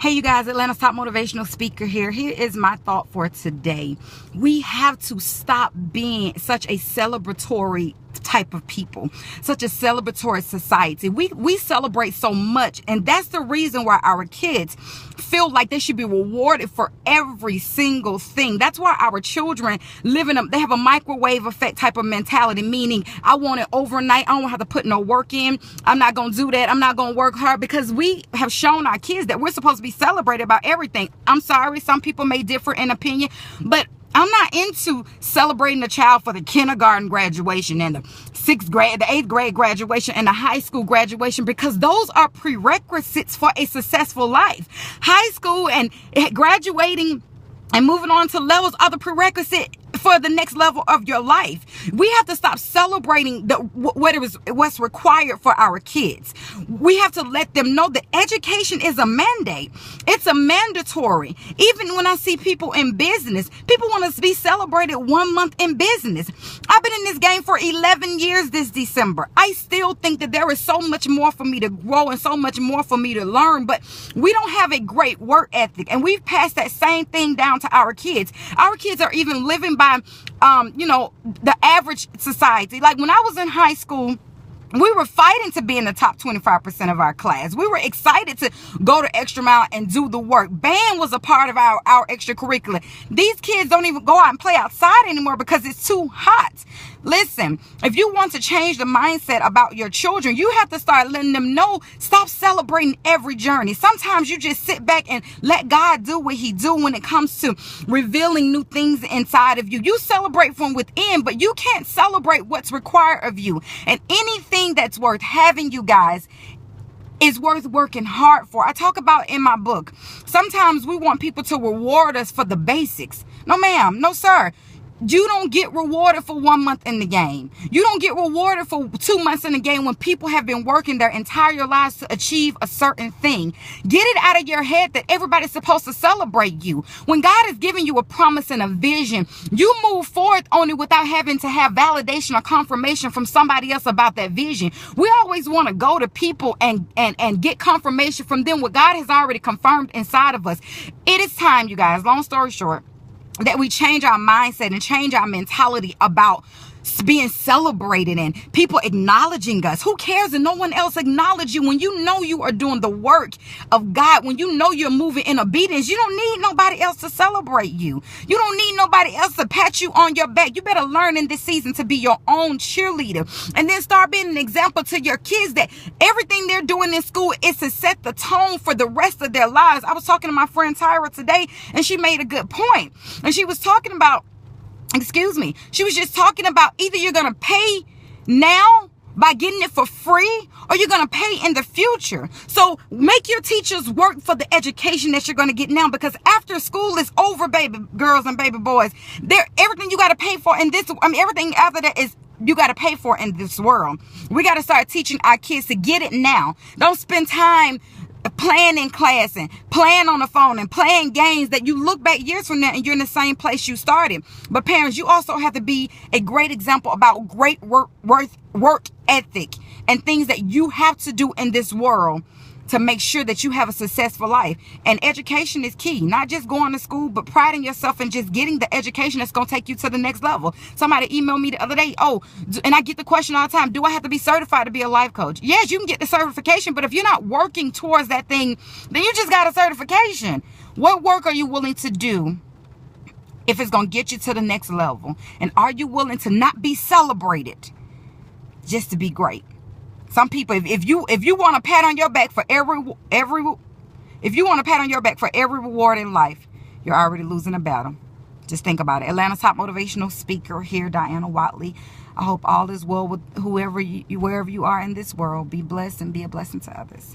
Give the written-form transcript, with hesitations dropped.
Hey you guys, Atlanta's top motivational speaker here. Here is my thought for today. We have to stop being such a celebratory type of people, such a celebratory society. We celebrate so much, and that's the reason why our kids feel like they should be rewarded for every single thing. That's why our children they have a microwave effect type of mentality, meaning I want it overnight. I don't have to put no work in. I'm not going to do that. I'm not going to work hard, because we have shown our kids that we're supposed to be celebrated about everything. I'm sorry, some people may differ in opinion, but I'm not into celebrating a child for the kindergarten graduation and the 8th grade graduation and the high school graduation, because those are prerequisites for a successful life. High school and graduating and moving on to levels are the prerequisite for the next level of your life. We have to stop celebrating what's required for our kids. We have to let them know that education is a mandate. It's a mandatory. Even when I see people in business, people want to be celebrated 1 month in business. I've been in this game for 11 years this December. I still think that there is so much more for me to grow and so much more for me to learn, but we don't have a great work ethic, and we've passed that same thing down to our kids. Our kids are even living by the average society. Like when I was in high school, we were fighting to be in the top 25% of our class. We were excited to go to extra mile and do the work. Band was a part of our extracurricular. These kids don't even go out and play outside anymore because it's too hot. Listen, if you want to change the mindset about your children, you have to start letting them know, stop celebrating every journey. Sometimes you just sit back and let God do what he do when it comes to revealing new things inside of you. You celebrate from within, but you can't celebrate what's required of you. And anything that's worth having, you guys, is worth working hard for. I talk about in my book, sometimes we want people to reward us for the basics. No ma'am, no sir. You don't get rewarded for 1 month in the game. You don't get rewarded for 2 months in the game when people have been working their entire lives to achieve a certain thing. Get it out of your head that everybody's supposed to celebrate you. When God has given you a promise and a vision, you move forward on it without having to have validation or confirmation from somebody else about that vision. We always want to go to people and get confirmation from them what God has already confirmed inside of us. It is time, you guys, long story short, that we change our mindset and change our mentality about being celebrated and people acknowledging us. Who cares if no one else acknowledge you when you know you are doing the work of God, when you know you're moving in obedience? You don't need nobody else to celebrate you. You don't need nobody else to pat you on your back. You better learn in this season to be your own cheerleader, and then start being an example to your kids that everything they're doing in school is to set the tone for the rest of their lives. I was talking to my friend Tyra today, and she made a good point, and she was talking about she was just talking about either you're going to pay now by getting it for free, or you're going to pay in the future. So make your teachers work for the education that you're going to get now, because after school is over, baby girls and baby boys, everything you got to pay for in this, everything after that is you got to pay for in this world. We got to start teaching our kids to get it now. Don't spend time playing in class and playing on the phone and playing games that you look back years from now and you're in the same place you started. But parents, you also have to be a great example about great work ethic and things that you have to do in this world to make sure that you have a successful life. And education is key. Not just going to school, but priding yourself in just getting the education that's going to take you to the next level. Somebody emailed me the other day, and I get the question all the time, do I have to be certified to be a life coach? Yes, you can get the certification, but if you're not working towards that thing, then you just got a certification. What work are you willing to do if it's going to get you to the next level? And are you willing to not be celebrated just to be great? Some people, if you want to pat on your back for every reward in life, you're already losing a battle. Just think about it. Atlanta's top motivational speaker here, Diana Watley. I hope all is well with wherever you are in this world. Be blessed and be a blessing to others.